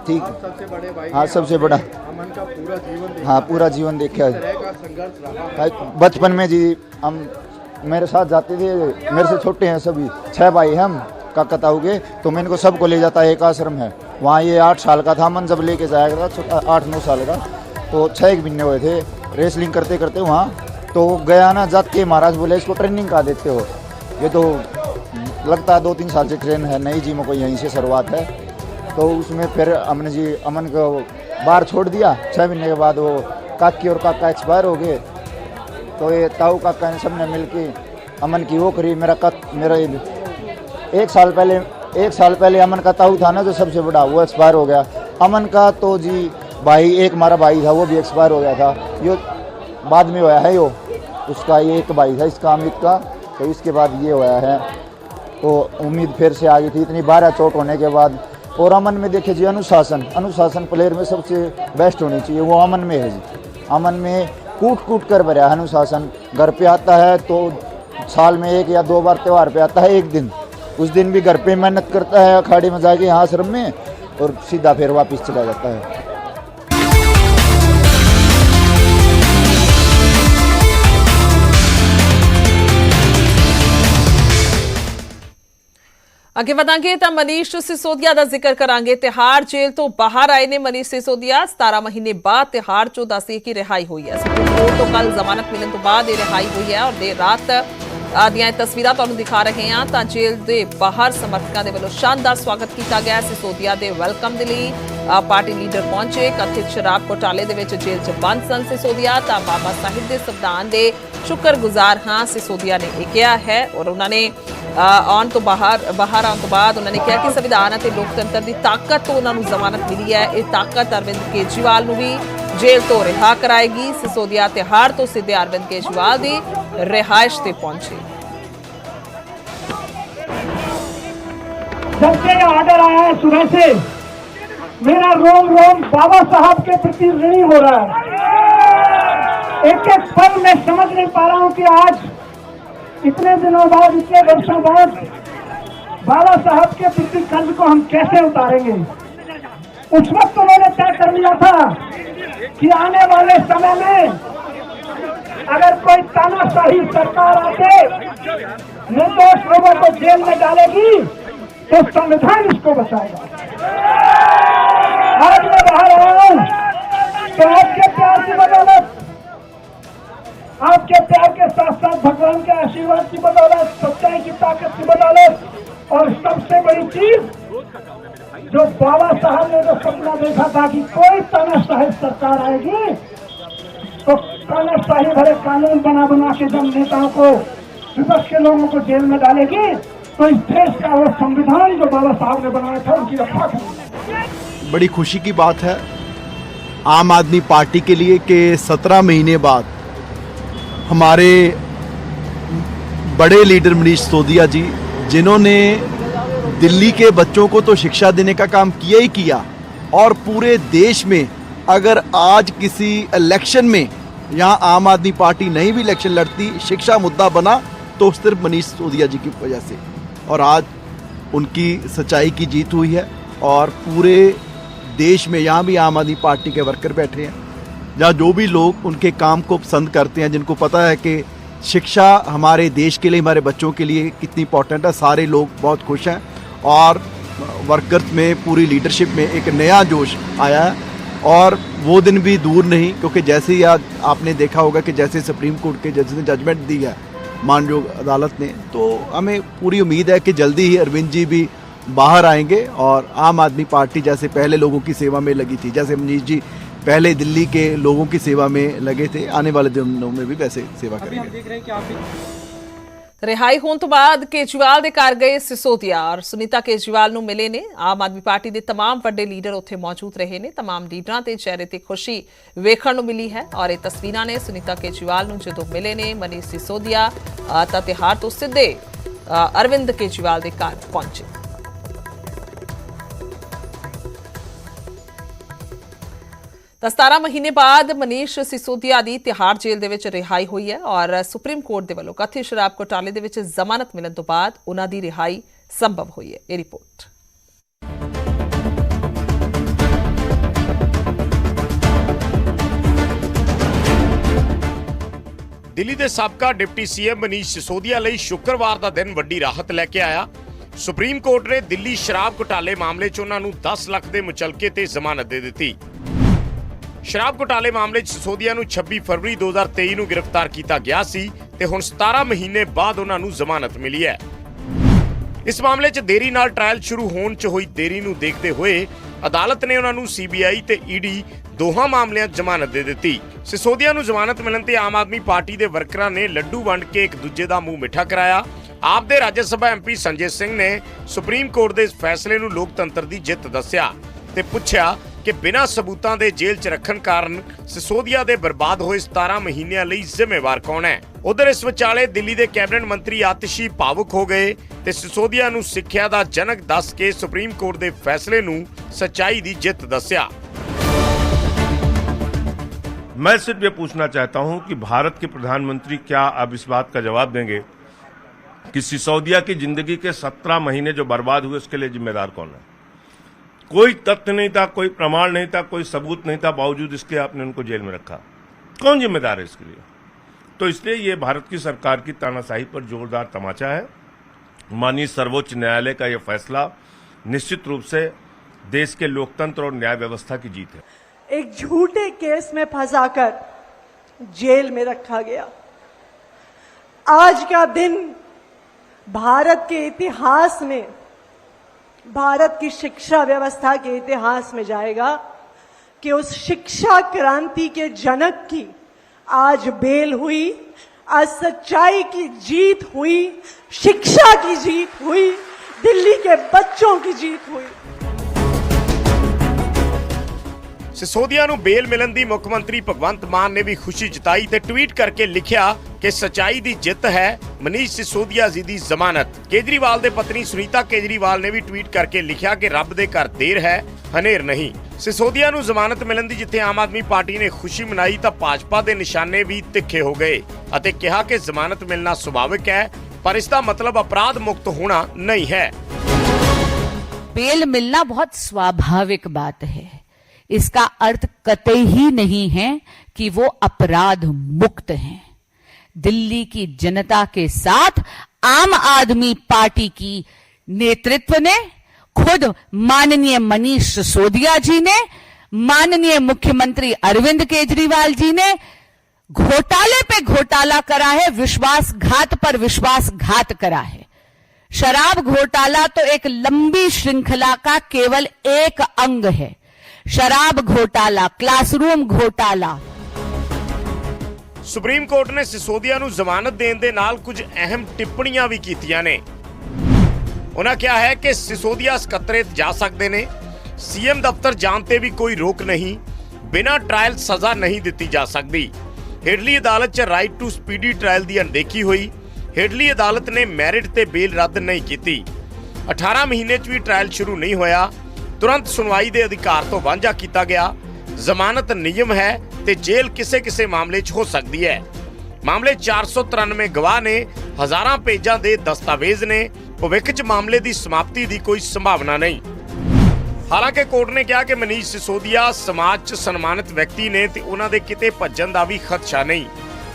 ठीक, सबसे बड़े भाई, हाँ सबसे बड़ा अमन का पूरा जीवन, हाँ पूरा जीवन देखा है। संघर्ष रहा। बचपन में जी हम मेरे साथ जाते थे, मेरे से छोटे हैं सभी, 6 भाई हैं हम काका ताऊ के, तो मैं इनको सबको ले जाता है। एक आश्रम है वहाँ, ये 8 साल का था मन जब लेके जाया था, 8-9 साल का, तो 6 महीने हुए थे रेसलिंग करते करते वहाँ। तो गया ना, जाके महाराज बोले इसको ट्रेनिंग का देते हो, ये तो लगता है 2-3 साल से ट्रेन है, नई जिम को यहीं से शुरुआत है। तो उसमें फिर हमने जी अमन को बाहर छोड़ दिया। 6 महीने के बाद वो काकी और काका एक्सपायर हो गए, तो ये ताऊ काका ने सबने मिल के अमन की वो करी। मेरा 1 साल पहले अमन का ताऊ था ना जो सबसे बड़ा, वो एक्सपायर हो गया। अमन का तो जी भाई, एक हमारा भाई था वो भी एक्सपायर हो गया था, ये बाद में होया है। यो उसका ये एक भाई था इसका अमित का, तो इसके बाद ये होया है। तो उम्मीद फिर से आ गई थी इतनी 12 चोट होने के बाद। और अमन में देखे जी अनुशासन प्लेयर में सबसे बेस्ट होनी चाहिए, वो अमन में है जी। अमन में कूट कर भरा है अनुशासन। घर पे आता है तो साल में 1 या 2 बार त्यौहार पे आता है, एक दिन, उस दिन भी घर पे मेहनत करता है अखाड़े में जाके यहाँ आश्रम में, और सीधा फिर वापस चला जाता है। ਅੱਗੇ ਵਧਾਂਗੇ ਤਾਂ ਮਨੀਸ਼ ਸਿਸੋਦੀਆ ਦਾ ਜ਼ਿਕਰ ਕਰਾਂਗੇ। ਤਿਹਾੜ ਜੇਲ੍ਹ ਤੋਂ ਬਾਹਰ ਆਏ ਨੇ ਮਨੀਸ਼ ਸਿਸੋਦੀਆ। 17 ਮਹੀਨੇ ਬਾਅਦ ਤਿਹਾੜ ਚੋਂ ਦੱਸੇ ਕਿ ਰਿਹਾਈ ਹੋਈ ਹੈ। ਸੁਪਰੀਮ ਕੋਰਟ ਤੋਂ ਕੱਲ ਜ਼ਮਾਨਤ ਮਿਲਣ ਤੋਂ ਬਾਅਦ ਇਹ ਰਿਹਾਈ ਹੋਈ ਹੈ ਔਰ ਦੇਰ ਰਾਤ ਦੀਆਂ ਤਸਵੀਰਾਂ ਤੁਹਾਨੂੰ ਦਿਖਾ ਰਹੇ ਹਾਂ ਤਾਂ ਜੇਲ੍ਹ ਦੇ ਬਾਹਰ ਸਮਰਥਕਾਂ ਦੇ ਵੱਲੋਂ ਸ਼ਾਨਦਾਰ ਸਵਾਗਤ ਕੀਤਾ ਗਿਆ। ਸਿਸੋਦੀਆ ਦੇ ਵੈਲਕਮ ਦੇ ਲਈ ਪਾਰਟੀ ਲੀਡਰ ਪਹੁੰਚੇ। ਕਥਿਤ ਸ਼ਰਾਬ ਘੋਟਾਲੇ ਦੇ ਵਿੱਚ ਜੇਲ੍ਹ 'ਚ ਬੰਦ ਸਨ ਸਿਸੋਦੀਆ, ਤਾਂ ਬਾਬਾ ਸਾਹਿਬ ਦੇ ਸੰਵਿਧਾਨ ਦੇ ਸ਼ੁਕਰਗੁਜ਼ਾਰ ਹਾਂ ਸਿਸੋਦੀਆ ਨੇ ਇਹ ਕਿਹਾ ਹੈ। ਔਰ ਉਹਨਾਂ ਨੇ ਆਉਣ ਤੋਂ ਬਾਹਰ ਆਉਣ ਤੋਂ ਬਾਅਦ ਉਹਨਾਂ ਨੇ ਕਿਹਾ ਕਿ ਸੰਵਿਧਾਨ ਅਤੇ ਲੋਕਤੰਤਰ ਦੀ ਤਾਕਤ ਤੋਂ ਉਹਨਾਂ ਨੂੰ ਜ਼ਮਾਨਤ ਮਿਲੀ ਹੈ। ਇਹ ਤਾਕਤ ਅਰਵਿੰਦ ਕੇਜਰੀਵਾਲ ਨੂੰ ਵੀ ਜੇਲ੍ਹ ਤੋਂ ਰਿਹਾ ਕਰਾਏਗੀ। ਸਿਸੋਦੀਆ ਤਿਹਾੜ ਤੋਂ ਸਿੱਧੇ ਅਰਵਿੰਦ ਕੇਜਰੀਵਾਲ ਦੀ ਰਿਹਾਇਸ਼ ਤੇ ਪਹੁੰਚੇ। जब से ये ऑर्डर आया है सुबह से मेरा रोम बाबा साहब के प्रति ऋणी हो रहा है। एक एक पल मैं समझ नहीं पा रहा हूं कि आज इतने दिनों बाद, इतने वर्षों बाद बाबा साहब के प्रति कर्ज को हम कैसे उतारेंगे। उस वक्त उन्होंने तय कर लिया था कि आने वाले समय में अगर कोई तानाशाही सरकार आके निर्दोष लोगों को जेल में डालेगी तो संविधान इसको बचाएगा। आज मैं बाहर आया हूं तो आपके प्यार की बदौलत, आपके प्यार के साथ साथ भगवान के आशीर्वाद की बदौलत, सच्चाई की ताकत की बदौलत, और सबसे बड़ी चीज जो बाबा साहब ने जो सपना देखा था कि कोई तानाशाही सरकार आएगी तो तानाशाही भरे कानून बना के जब नेताओं को, विपक्ष के लोगों को जेल में डालेगी तो इस देश का वो संविधान जो बाबा साहब ने बनाया था उनकी रक्षा करेंगे। बड़ी खुशी की बात है आम आदमी पार्टी के लिए कि 17 महीने बाद हमारे बड़े लीडर मनीष सिसोदिया जी, जिन्होंने दिल्ली के बच्चों को तो शिक्षा देने का काम किया ही किया, और पूरे देश में अगर आज किसी इलेक्शन में यहाँ आम आदमी पार्टी नहीं भी इलेक्शन लड़ती, शिक्षा मुद्दा बना तो सिर्फ मनीष सिसोदिया जी की वजह से, और आज उनकी सच्चाई की जीत हुई है। और पूरे देश में यहाँ भी आम आदमी पार्टी के वर्कर बैठे हैं, जहाँ जो भी लोग उनके काम को पसंद करते हैं, जिनको पता है कि शिक्षा हमारे देश के लिए, हमारे बच्चों के लिए कितनी इंपॉर्टेंट है, सारे लोग बहुत खुश हैं। और वर्कर्स में, पूरी लीडरशिप में एक नया जोश आया है। और वो दिन भी दूर नहीं, क्योंकि जैसे ही आज आपने देखा होगा कि जैसे सुप्रीम कोर्ट के जज ने जजमेंट दी है मानयोग अदालत ने, तो हमें पूरी उम्मीद है कि जल्दी ही अरविंद जी भी बाहर आएंगे और आम आदमी पार्टी जैसे पहले लोगों की सेवा में लगी थी, जैसे मनीष जी पहले दिल्ली के लोगों की सेवा में लगे थे, आने वाले दिनों में भी वैसे सेवा करेंगे। ਰਿਹਾਈ ਹੋਣ ਤੋਂ ਬਾਅਦ ਕੇਜਰੀਵਾਲ ਦੇ ਘਰ ਗਏ ਸਿਸੋਦੀਆ ਔਰ ਸੁਨੀਤਾ ਕੇਜਰੀਵਾਲ ਨੂੰ ਮਿਲੇ ਨੇ। ਆਮ ਆਦਮੀ ਪਾਰਟੀ ਦੇ तमाम ਵੱਡੇ ਲੀਡਰ ਉੱਥੇ ਮੌਜੂਦ ਰਹੇ ਨੇ। तमाम ਲੀਡਰਾਂ ਦੇ ਚਿਹਰੇ ਤੇ ਖੁਸ਼ੀ ਵੇਖਣ ਨੂੰ ਮਿਲੀ ਹੈ ਔਰ ਇਹ ਤਸਵੀਰਾਂ ਨੇ ਸੁਨੀਤਾ ਕੇਜਰੀਵਾਲ ਨੂੰ ਜਦੋਂ ਮਿਲੇ ਨੇ ਮਨੀਸ਼ ਸਿਸੋਦੀਆ ਤਾਂ ਤਿਹਾੜ ਤੋਂ ਸਿੱਧੇ ਅਰਵਿੰਦ ਕੇਜਰੀਵਾਲ ਦੇ ਘਰ ਪਹੁੰਚੇ। ਤਾਂ 17 ਮਹੀਨੇ ਬਾਅਦ ਮਨੀਸ਼ ਸਿਸੋਦੀਆ ਦੀ ਤਿਹਾੜ ਜੇਲ੍ਹ ਦੇ ਵਿੱਚ ਰਿਹਾਈ ਹੋਈ ਹੈ ਔਰ ਸੁਪਰੀਮ ਕੋਰਟ ਦੇ ਵੱਲੋਂ ਕਥਿਤ ਸ਼ਰਾਬ ਘੁਟਾਲੇ ਦੇ ਵਿੱਚ ਜ਼ਮਾਨਤ ਮਿਲਣ ਤੋਂ ਬਾਅਦ ਉਹਨਾਂ ਦੀ ਰਿਹਾਈ ਸੰਭਵ ਹੋਈ ਹੈ। ਇਹ ਰਿਪੋਰਟ। ਦਿੱਲੀ ਦੇ ਸਾਬਕਾ ਡਿਪਟੀ ਸੀਐਮ ਮਨੀਸ਼ ਸਿਸੋਦੀਆ ਲਈ ਸ਼ੁੱਕਰਵਾਰ ਦਾ ਦਿਨ ਵੱਡੀ ਰਾਹਤ ਲੈ ਕੇ ਆਇਆ। ਸੁਪਰੀਮ ਕੋਰਟ ਨੇ ਦਿੱਲੀ ਸ਼ਰਾਬ ਘੁਟਾਲੇ ਮਾਮਲੇ 'ਚ ਉਹਨਾਂ ਨੂੰ 10 ਲੱਖ ਦੇ ਮੁਚਲਕੇ ਤੇ ਜ਼ਮਾਨਤ ਦੇ ਦਿੱਤੀ। ਸ਼ਰਾਬ ਘੁਟਾਲੇ ਮਾਮਲੇ 'ਚ ਸਿਸੋਦੀਆ ਨੂੰ 26 ਫਰਵਰੀ 2023 ਨੂੰ ਗ੍ਰਿਫਤਾਰ ਕੀਤਾ ਗਿਆ ਸੀ ਤੇ ਹੁਣ 17 ਮਹੀਨੇ ਬਾਅਦ ਉਹਨਾਂ ਨੂੰ ਜ਼ਮਾਨਤ ਮਿਲੀ ਹੈ। ਇਸ ਮਾਮਲੇ 'ਚ ਦੇਰੀ ਨਾਲ ਟ੍ਰਾਇਲ ਸ਼ੁਰੂ ਹੋਣ 'ਚ ਹੋਈ ਦੇਰੀ ਨੂੰ ਦੇਖਦੇ ਹੋਏ ਅਦਾਲਤ ਨੇ ਉਹਨਾਂ ਨੂੰ ਸੀਬੀਆਈ ਤੇ ਈਡੀ ਦੋਹਾਂ ਮਾਮਲਿਆਂ 'ਚ ਜ਼ਮਾਨਤ ਦੇ ਦਿੱਤੀ। ਸਿਸੋਦੀਆ ਨੂੰ ਜ਼ਮਾਨਤ ਮਿਲਣ ਤੇ ਆਮ ਆਦਮੀ ਪਾਰਟੀ ਦੇ ਵਰਕਰਾਂ ਨੇ ਲੱਡੂ ਵੰਡ ਕੇ ਇੱਕ ਦੂਜੇ ਦਾ ਮੂੰਹ ਮਿੱਠਾ ਕਰਾਇਆ। ਆਪ ਦੇ ਰਾਜ ਸਭਾ ਐਮਪੀ ਸੰਜੇ ਸਿੰਘ ਨੇ ਸੁਪਰੀਮ ਕੋਰਟ ਦੇ ਇਸ ਫੈਸਲੇ ਨੂੰ ਲੋਕਤੰਤਰ ਦੀ ਜਿੱਤ ਦੱਸਿਆ ਤੇ ਪੁੱਛਿਆ ਕਿ ਬਿਨਾਂ ਸਬੂਤਾਂ ਦੇ ਜੇਲ੍ਹ 'ਚ ਰੱਖਣ ਕਾਰਨ ਸਿਸੋਦੀਆ ਦੇ ਬਰਬਾਦ ਹੋਏ 17 ਮਹੀਨਿਆਂ ਲਈ ਜ਼ਿੰਮੇਵਾਰ ਕੌਣ ਹੈ। ਉਧਰ ਇਸ ਵਿਚਾਲੇ ਦਿੱਲੀ ਦੇ ਕੈਬਨਿਟ ਮੰਤਰੀ ਆਤਿਸ਼ੀ ਭਾਵੁਕ ਹੋ ਗਏ ਤੇ ਸਿਸੋਦੀਆ ਨੂੰ ਸਿੱਖਿਆ ਦਾ ਜਨਕ ਦੱਸ ਕੇ ਸੁਪਰੀਮ ਕੋਰਟ ਦੇ ਫੈਸਲੇ ਨੂੰ सच्चाई दी जित दस्या। मैं सिर्फ ये पूछना चाहता हूं कि भारत के प्रधानमंत्री क्या अब इस बात का जवाब देंगे कि सिसोदिया की जिंदगी के 17 महीने जो बर्बाद हुए उसके लिए जिम्मेदार कौन है। कोई तथ्य नहीं था, कोई प्रमाण नहीं था, कोई सबूत नहीं था, बावजूद इसके आपने उनको जेल में रखा। कौन जिम्मेदार है इसके लिए? तो इसलिए ये भारत की सरकार की तानाशाही पर जोरदार तमाचा है। माननीय सर्वोच्च न्यायालय का यह फैसला निश्चित रूप से देश के लोकतंत्र और न्याय व्यवस्था की जीत है। एक झूठे केस में फंसाकर जेल में रखा गया। आज का दिन भारत के इतिहास में, भारत की शिक्षा व्यवस्था के इतिहास में जाएगा कि उस शिक्षा क्रांति के जनक की आज बेल हुई, आज सच्चाई की जीत हुई, शिक्षा की जीत हुई, दिल्ली के बच्चों की जीत हुई। सिसोदिया ਨੂੰ ਬੇਲ ਮਿਲਣ ਦੀ ਮੁੱਖ ਮੰਤਰੀ ਭਗਵੰਤ ਮਾਨ ਨੇ ਵੀ ਖੁਸ਼ੀ ਜਤਾਈ ਤੇ ਟਵੀਟ ਕਰਕੇ ਲਿਖਿਆ ਕਿ ਸੱਚਾਈ ਦੀ ਜਿੱਤ ਹੈ, ਮਨੀਸ਼ ਸਿਸੋਦੀਆ ਜੀ ਦੀ ਜ਼ਮਾਨਤ। ਕੇਜਰੀਵਾਲ ਦੇ ਪਤਨੀ ਸੁਨੀਤਾ ਕੇਜਰੀਵਾਲ ਨੇ ਵੀ ਟਵੀਟ ਕਰਕੇ ਲਿਖਿਆ ਕਿ ਰੱਬ ਦੇ ਘਰ ਦੇਰ ਹੈ, ਹਨੇਰ ਨਹੀਂ। ਸਿਸੋਦੀਆ ਨੂੰ ਜ਼ਮਾਨਤ ਮਿਲਣ ਦੀ ਜਿੱਥੇ ਆਮ ਆਦਮੀ ਪਾਰਟੀ ਨੇ ਖੁਸ਼ੀ ਮਨਾਈ ਤਾਂ ਭਾਜਪਾ ਦੇ ਨਿਸ਼ਾਨੇ ਵੀ ਤਿੱਖੇ ਹੋ ਗਏ ਅਤੇ ਕਿਹਾ ਕਿ ਜ਼ਮਾਨਤ ਮਿਲਣਾ ਸੁਭਾਵਿਕ ਹੈ ਪਰ ਇਸ ਦਾ ਮਤਲਬ ਅਪਰਾਧ ਮੁਕਤ ਹੋਣਾ नहीं है। बेल मिलना बहुत स्वाभाविक बात है, इसका अर्थ कतई ही नहीं है कि वो अपराध मुक्त हैं। दिल्ली की जनता के साथ आम आदमी पार्टी की नेतृत्व ने, खुद माननीय मनीष सिसोदिया जी ने, माननीय मुख्यमंत्री अरविंद केजरीवाल जी ने घोटाले पे घोटाला करा है, विश्वासघात पर विश्वासघात करा है। शराब घोटाला तो एक लंबी श्रृंखला का केवल एक अंग है। शराब घोटाला, क्लासरूम घोटाला। ਸੁਪਰੀਮ ਕੋਰਟ ਨੇ ਸਿਸੋਦੀਆ ਨੂੰ ਜ਼ਮਾਨਤ ਦੇਣ ਦੇ ਨਾਲ ਕੁਝ ਅਹਿਮ ਟਿੱਪਣੀਆਂ ਵੀ ਕੀਤੀਆਂ ਨੇ। ਉਹਨਾਂ ਕਿਹਾ ਹੈ ਕਿ ਸਿਸੋਦੀਆ ਸਕੱਤਰੇਤ ਜਾ ਸਕਦੇ ਨੇ, ਸੀਐਮ ਦਫ਼ਤਰ ਜਾਣ ਤੇ ਵੀ ਕੋਈ ਰੋਕ ਨਹੀਂ, ਬਿਨਾਂ ਟ੍ਰਾਇਲ ਸਜ਼ਾ ਨਹੀਂ ਦਿੱਤੀ ਜਾ ਸਕਦੀ। ਹੇਠਲੀ ਅਦਾਲਤ 'ਚ ਰਾਈਟ ਟੂ ਸਪੀਡੀ ਟ੍ਰਾਇਲ ਦੀ ਅਣਦੇਖੀ ਹੋਈ। ਹੇਠਲੀ ਅਦਾਲਤ ਨੇ ਮੈਰਿਟ ਤੇ ਬੇਲ ਰੱਦ ਨਹੀਂ ਕੀਤੀ। 18 ਮਹੀਨੇ 'ਚ ਵੀ ਟ੍ਰਾਇਲ ਸ਼ੁਰੂ ਨਹੀਂ ਹੋਇਆ। ਤੁਰੰਤ ਸੁਣਵਾਈ ਦੇ ਅਧਿਕਾਰ ਤੋਂ ਵਾਂਝਾ ਕੀਤਾ ਗਿਆ। ਜ਼ਮਾਨਤ ਨਿਯਮ ਹੈ ਤੇ ਜੇਲ੍ਹ ਕਿਸੇ ਮਾਮਲੇ 'ਚ ਹੋ ਸਕਦੀ ਹੈ। ਮਾਮਲੇ 493 ਗਵਾਹ ਨੇ, ਹਜ਼ਾਰਾਂ ਪੇਜਾਂ ਦੇ ਦਸਤਾਵੇਜ਼ ਨੇ। ਭਵਿੱਖ 'ਚ ਮਾਮਲੇ ਦੀ ਸਮਾਪਤੀ ਦੀ ਕੋਈ ਸੰਭਾਵਨਾ ਨਹੀਂ। ਹਾਲਾਂਕਿ ਕੋਰਟ ਨੇ ਕਿਹਾ ਕਿ ਮਨੀਸ਼ ਸਿਸੋਦੀਆ ਸਮਾਜ 'ਚ ਸਨਮਾਨਿਤ ਵਿਅਕਤੀ ਨੇ ਤੇ ਉਹਨਾਂ ਦੇ ਕਿਤੇ ਭੱਜਣ ਦਾ ਵੀ ਖਦਸ਼ਾ ਨਹੀਂ,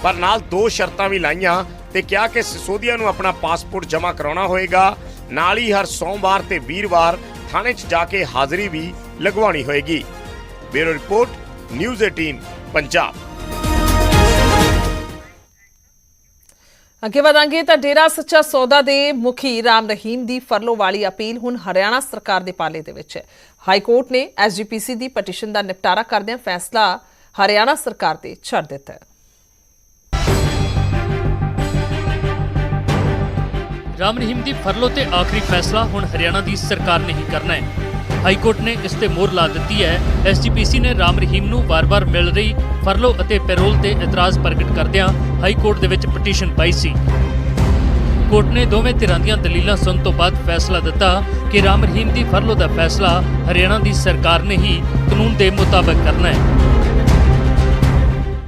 ਪਰ ਨਾਲ 2 ਸ਼ਰਤਾਂ ਵੀ ਲਾਈਆਂ ਤੇ ਕਿਹਾ ਕਿ ਸਿਸੋਦੀਆ ਨੂੰ ਆਪਣਾ ਪਾਸਪੋਰਟ ਜਮ੍ਹਾਂ ਕਰਾਉਣਾ ਹੋਏਗਾ, ਨਾਲ ਹੀ ਹਰ ਸੋਮਵਾਰ ਤੇ ਵੀਰਵਾਰ ਥਾਣੇ 'ਚ ਜਾ ਕੇ ਹਾਜ਼ਰੀ ਵੀ ਲਗਵਾਉਣੀ ਹੋਏਗੀ। Bureau report news 18 Punjab. ਅੱਗੇ ਵਧਾਂਗੇ ਤਾਂ ਡੇਰਾ ਸੱਚਾ ਸੌਦਾ ਦੇ ਮੁਖੀ ਰਾਮ ਰਹੀਮ ਦੀ ਫਰਲੋ ਵਾਲੀ ਅਪੀਲ ਹੁਣ ਹਰਿਆਣਾ ਸਰਕਾਰ ਦੇ ਪਾਲੇ ਦੇ ਵਿੱਚ ਹੈ। ਹਾਈ ਕੋਰਟ ਨੇ ਐਸਜੀਪੀਸੀ ਦੀ ਪਟੀਸ਼ਨ ਦਾ ਨਿਪਟਾਰਾ ਕਰਦਿਆਂ ਫੈਸਲਾ ਹਰਿਆਣਾ ਸਰਕਾਰ ਤੇ ਛੱਡ ਦਿੱਤਾ ਹੈ। ਰਾਮ ਰਹੀਮ ਦੀ ਫਰਲੋ ਤੇ ਆਖਰੀ ਫੈਸਲਾ ਹੁਣ ਹਰਿਆਣਾ ਦੀ ਸਰਕਾਰ ਨੇ ਹੀ ਕਰਨਾ ਹੈ। ਹਾਈ ਕੋਰਟ ਨੇ ਇਸ ਤੇ ਮੋਹਰ ਲਾ ਦਿੱਤੀ ਹੈ। ਐਸਜੀਪੀਸੀ ਨੇ ਰਾਮ ਰਹੀਮ ਨੂੰ ਵਾਰ-ਵਾਰ ਮਿਲ ਰਹੀ ਫਰਲੋ ਅਤੇ ਪੈਰੋਲ ਤੇ ਇਤਰਾਜ਼ ਪ੍ਰਗਟ ਕਰਦਿਆਂ ਹਾਈ ਕੋਰਟ ਦੇ ਵਿੱਚ ਪਟੀਸ਼ਨ ਪਾਈ ਸੀ। ਕੋਰਟ ਨੇ ਦੋਵੇਂ ਧਿਰਾਂ ਦੀਆਂ ਦਲੀਲਾਂ ਸੁਣਨ ਤੋਂ ਬਾਅਦ ਫੈਸਲਾ ਦਿੱਤਾ ਕਿ ਰਾਮ ਰਹੀਮ ਦੀ ਫਰਲੋ ਦਾ ਫੈਸਲਾ ਹਰਿਆਣਾ ਦੀ ਸਰਕਾਰ ਨੇ ही कानून के मुताबिक करना है।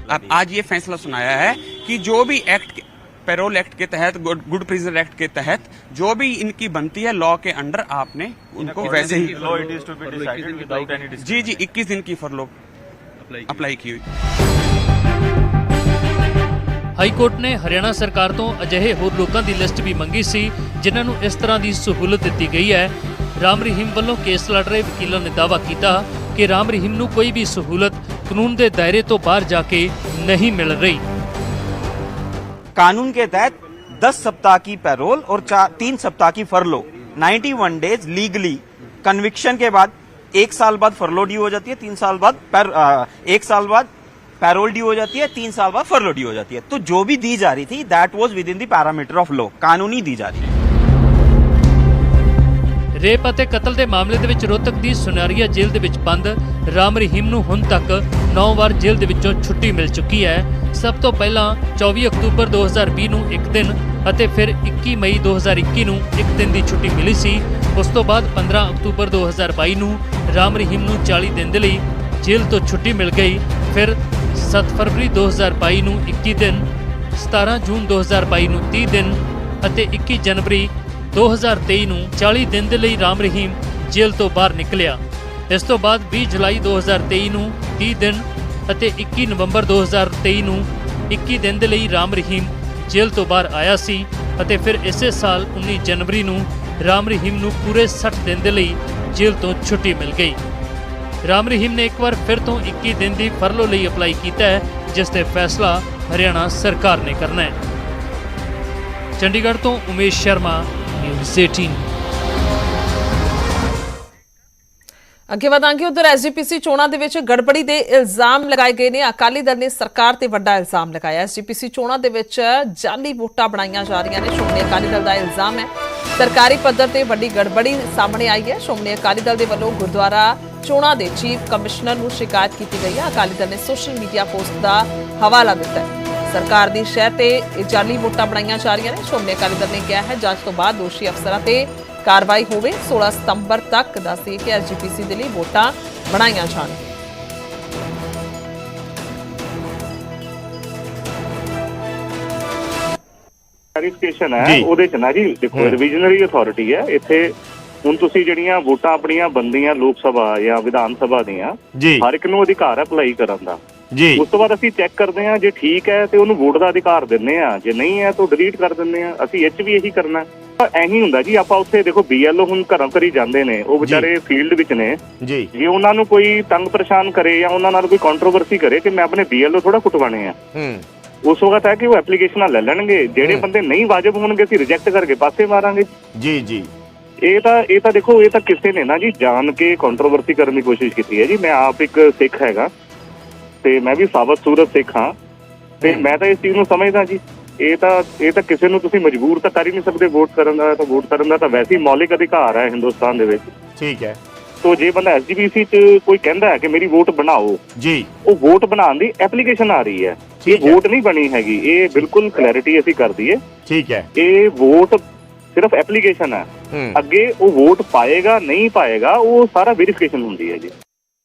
अब आज ये फैसला सुनाया है कि जो भी एक्ट पैरोल एक्ट के तहत गुड प्रिजनर एक्ट के तहत जो भी इनकी बनती है लॉ के अंडर आपने उनको वैसे ही जी 21 दिन की फरलो अप्लाई की हुई। ਹਾਈ ਕੋਰਟ ਨੇ ਹਰਿਆਣਾ ਸਰਕਾਰ ਤੋਂ ਅਜਿਹੇ ਹੋਰ ਲੋਕਾਂ ਦੀ ਲਿਸਟ ਵੀ ਮੰਗੀ ਸੀ ਜਿਨ੍ਹਾਂ ਨੂੰ ਇਸ ਤਰ੍ਹਾਂ ਦੀ ਸਹੂਲਤ ਦਿੱਤੀ ਗਈ ਹੈ। ਰਾਮ ਰਹੀਮ ਵੱਲੋਂ ਕੇਸ ਲੜ ਰਹੇ ਵਕੀਲਾਂ ਨੇ ਦਾਅਵਾ ਕੀਤਾ ਕਿ ਰਾਮ ਰਹੀਮ ਨੂੰ ਕੋਈ ਵੀ ਸਹੂਲਤ ਕਾਨੂੰਨ ਦੇ ਦਾਇਰੇ ਤੋਂ ਬਾਹਰ ਜਾ ਕੇ नहीं मिल रही। कानून के तहत 10 सप्ताह की पैरोल और 3 सप्ताह की फरलो 91 डेज लीगली कन्विक्शन के बाद 1 साल बाद फरलो ड्यू हो जाती है, 3 साल बाद 1 साल बाद पैरोल ड्यू हो जाती है, 3 साल बाद फरलो ड्यू हो जाती है। तो जो भी दी जा रही थी that was with in the parameter of law, कानूनी दी जा रही है। रेप ਅਤੇ ਕਤਲ ਦੇ ਮਾਮਲੇ ਦੇ ਵਿੱਚ ਰੋਹਤਕ ਦੀ ਸੁਨਾਰੀਆ ਜੇਲ੍ਹ ਦੇ ਵਿੱਚ ਬੰਦ ਰਾਮ ਰਹੀਮ ਨੂੰ ਹੁਣ ਤੱਕ 9 ਵਾਰ ਜੇਲ੍ਹ ਦੇ ਵਿੱਚੋਂ ਛੁੱਟੀ ਮਿਲ ਚੁੱਕੀ ਹੈ। ਸਭ ਤੋਂ ਪਹਿਲਾਂ 24 ਅਕਤੂਬਰ 2020 ਨੂੰ ਇੱਕ ਦਿਨ ਅਤੇ ਫਿਰ 21 ਮਈ 2021 ਨੂੰ ਇੱਕ ਦਿਨ ਦੀ ਛੁੱਟੀ ਮਿਲੀ ਸੀ। ਉਸ ਤੋਂ ਬਾਅਦ 15 ਅਕਤੂਬਰ 2022 ਨੂੰ ਰਾਮ ਰਹੀਮ ਨੂੰ 40 ਦਿਨ ਦੇ ਲਈ ਜੇਲ੍ਹ ਤੋਂ ਛੁੱਟੀ ਮਿਲ ਗਈ। ਫਿਰ 7 ਫਰਵਰੀ 2022 ਨੂੰ 21 ਦਿਨ, 17 ਜੂਨ 2022 ਨੂੰ 30 ਦਿਨ ਅਤੇ 21 ਜਨਵਰੀ 2023 ਨੂੰ 40 ਦਿਨ ਦੇ ਲਈ ਰਾਮ ਰਹੀਮ ਜੇਲ੍ਹ ਤੋਂ ਬਾਹਰ ਨਿਕਲਿਆ। ਇਸ ਤੋਂ ਬਾਅਦ 20 ਜੁਲਾਈ 2023 ਨੂੰ 30 ਦਿਨ ਅਤੇ 21 ਨਵੰਬਰ 2023 ਨੂੰ 21 ਦਿਨ ਦੇ ਲਈ ਰਾਮ ਰਹੀਮ ਜੇਲ੍ਹ ਤੋਂ ਬਾਹਰ ਆਇਆ ਸੀ ਅਤੇ ਫਿਰ ਇਸੇ ਸਾਲ 19 ਜਨਵਰੀ ਨੂੰ ਰਾਮ ਰਹੀਮ ਨੂੰ ਪੂਰੇ 60 ਦਿਨ ਦੇ ਲਈ ਜੇਲ੍ਹ ਤੋਂ ਛੁੱਟੀ ਮਿਲ ਗਈ। ਰਾਮ ਰਹੀਮ ਨੇ ਇੱਕ ਵਾਰ ਫਿਰ ਤੋਂ 21 ਦਿਨ ਦੀ ਫਰਲੋ ਲਈ ਅਪਲਾਈ ਕੀਤਾ ਹੈ, ਜਿਸ ਤੇ ਫੈਸਲਾ ਹਰਿਆਣਾ ਸਰਕਾਰ ਨੇ ਕਰਨਾ ਹੈ। ਚੰਡੀਗੜ੍ਹ ਤੋਂ ਉਮੇਸ਼ ਸ਼ਰਮਾ, न्यूज़ 18। ਅੱਗੇ ਵਧਾਂਗੇ ਉਧਰ ਐਸਜੀਪੀਸੀ ਚੋਣਾਂ ਦੇ ਵਿੱਚ ਗੜਬੜੀ ਦੇ ਇਲਜ਼ਾਮ ਲਗਾਏ ਗਏ ਨੇ। ਅਕਾਲੀ ਦਲ ਨੇ ਸਰਕਾਰ ਤੇ ਵੱਡਾ ਇਲਜ਼ਾਮ ਲਗਾਇਆ। ਐਸਜੀਪੀਸੀ ਚੋਣਾਂ ਦੇ ਵਿੱਚ ਜਾਲੀ ਵੋਟਾਂ ਬਣਾਈਆਂ ਜਾ ਰਹੀਆਂ ਨੇ। ਸ਼੍ਰੋਮਣੀ ਅਕਾਲੀ ਦਲ ਦਾ ਇਲਜ਼ਾਮ ਹੈ ਸਰਕਾਰੀ ਪੱਧਰ ਤੇ ਵੱਡੀ ਗੜਬੜੀ ਸਾਹਮਣੇ ਆਈ ਹੈ। ਸ਼੍ਰੋਮਣੀ ਅਕਾਲੀ ਦਲ ਦੇ ਵੱਲੋਂ ਗੁਰਦੁਆਰਾ ਚੋਣਾਂ ਦੇ ਚੀਫ ਕਮਿਸ਼ਨਰ ਨੂੰ ਸ਼ਿਕਾਇਤ ਕੀਤੀ ਗਈ ਹੈ। ਅਕਾਲੀ ਦਲ ਨੇ ਸੋਸ਼ਲ ਮੀਡੀਆ ਪੋਸਟ ਦਾ ਹਵਾਲਾ ਦਿੱਤਾ ਹੈ। ਸਰਕਾਰ ਦੀ ਸ਼ਹਿ ਤੇ ਜਾਲੀ ਵੋਟਾਂ ਬਣਾਈਆਂ ਜਾ ਰਹੀਆਂ ਨੇ। ਸ਼੍ਰੋਮਣੀ ਅਕਾਲੀ ਦਲ ਨੇ ਕਿਹਾ ਹੈ ਜਾਂਚ ਤੋਂ ਬਾਅਦ ਦੋਸ਼ੀ ਅਫਸਰਾਂ ਤੇ ਕਾਰਵਾਈ ਹੋਵੇ। 16 ਸਤੰਬਰ ਤੱਕ ਦੱਸਿਆ ਕਿ ਐਸਜੀਪੀਸੀ ਦੇ ਲਈ ਵੋਟਾਂ ਬਣਾਈਆਂ ਜਾਣ। ਵੈਰੀਫਿਕੇਸ਼ਨ ਹੈ ਉਹਦੇ ਚ ਨਾ ਜੀ, ਦੇਖੋ ਰਿਵੀਜ਼ਨਰੀ ਅਥਾਰਟੀ ਹੈ ਇੱਥੇ। ਹੁਣ ਤੁਸੀਂ ਜਿਹੜੀਆਂ ਵੋਟਾਂ ਆਪਣੀਆਂ ਬੰਦੀਆਂ ਲੋਕ ਸਭਾ ਜਾਂ ਵਿਧਾਨ ਸਭਾ ਦੀਆਂ, ਹਰ ਇੱਕ ਨੂੰ ਅਧਿਕਾਰ ਹੈ ਅਪਲਾਈ ਕਰਨ ਦਾ ਜੀ। ਉਸ ਤੋਂ ਬਾਅਦ ਅਸੀਂ ਚੈੱਕ ਕਰਦੇ ਹਾਂ, ਜੇ ਠੀਕ ਹੈ ਤੇ ਉਹਨੂੰ ਵੋਟ ਦਾ ਅਧਿਕਾਰ ਦਿੰਦੇ ਆ, ਜੇ ਨਹੀਂ ਹੈ ਤਾਂ ਡਿਲੀਟ ਕਰ ਦਿੰਦੇ ਆ। ਅਸੀਂ ਇਹ 'ਚ ਵੀ ਇਹੀ ਕਰਨਾ। ਇਹੀ ਹੁੰਦਾ ਜੀ। ਆਪਾਂ ਉੱਥੇ ਦੇਖੋ BLO ਹੁਣ ਘਰਾਂ ਘਰੀ ਜਾਂਦੇ ਨੇ, ਉਹ ਵਿਚਾਰੇ ਫੀਲਡ ਵਿੱਚ ਨੇ ਜੀ। ਜੇ ਉਹਨਾਂ ਨੂੰ ਕੋਈ ਤੰਗ ਪਰੇਸ਼ਾਨ ਕਰੇ ਜਾਂ ਉਹਨਾਂ ਨਾਲ ਕੋਈ ਕੰਟਰੋਵਰਸੀ ਕਰੇ ਕਿ ਮੈਂ ਆਪਣੇ BLO ਥੋੜਾ ਕੁੱਟਵਾਣੇ ਆ, ਉਸ ਵਕਤ ਹੈ ਕਿ ਉਹ ਐਪਲੀਕੇਸ਼ਨਾਂ ਲੈ ਲੈਣਗੇ। ਜਿਹੜੇ ਬੰਦੇ ਨਹੀਂ ਵਾਜਬ ਹੋਣਗੇ ਅਸੀਂ ਰਿਜੈਕਟ ਕਰਕੇ ਪਾਸੇ ਮਾਰਾਂਗੇ ਜੀ ਜੀ। ਇਹ ਤਾਂ ਦੇਖੋ, ਇਹ ਤਾਂ ਕਿਸੇ ਨੇ ਨਾ ਜੀ ਜਾਣ ਕੇ ਕੰਟਰੋਵਰਸੀ ਕਰਨ ਦੀ ਕੋਸ਼ਿਸ਼ ਕੀਤੀ ਹੈ ਜੀ। ਮੈਂ ਆਪ ਇੱਕ ਸਿੱਖ ਹੈਗਾ ਤੇ ਮੈਂ ਵੀ ਸਾਬਤ ਸੂਰਤ ਸਿੱਖ ਹਾਂ ਤੇ ਮੈਂ ਤਾਂ ਇਸ ਚੀਜ਼ ਨੂੰ ਸਮਝਦਾ ਜੀ। ਇਹ ਤਾਂ ਕਿਸੇ ਨੂੰ ਤੁਸੀਂ ਮਜਬੂਰ ਤਾਂ ਕਰ ਹੀ ਨਹੀਂ ਸਕਦੇ ਵੋਟ ਕਰਨ ਦਾ। ਤਾਂ ਵੋਟ ਕਰਨ ਦਾ ਤਾਂ ਵੈਸੇ ਹੀ ਮੌਲਿਕ ਅਧਿਕਾਰ ਹੈ ਹਿੰਦੁਸਤਾਨ ਦੇ ਵਿੱਚ, ਠੀਕ ਹੈ। ਤੋ ਜੇ ਬੰਦਾ ਐਸਜੀਪੀਸੀ 'ਚ ਕੋਈ ਕਹਿੰਦਾ ਹੈ ਕਿ ਮੇਰੀ ਵੋਟ ਬਣਾਓ ਜੀ, ਉਹ ਵੋਟ ਬਣਾਉਣ ਦੀ ਐਪਲੀਕੇਸ਼ਨ ਆ ਰਹੀ ਹੈ। ਇਹ ਵੋਟ ਨਹੀਂ ਬਣੀ ਹੈਗੀ। ਇਹ ਬਿਲਕੁਲ ਕਲੈਰਿਟੀ ਅਸੀਂ ਕਰ ਦਈਏ, ਠੀਕ ਹੈ। ਇਹ ਵੋਟ ਸਿਰਫ ਐਪਲੀਕੇਸ਼ਨ ਹੈ। ਅੱਗੇ ਉਹ ਵੋਟ ਪਾਏਗਾ ਨਹੀਂ ਪਾਏਗਾ ਉਹ ਸਾਰਾ ਵੈਰੀਫਿਕੇਸ਼ਨ ਹੁੰਦੀ ਹੈ ਜੀ।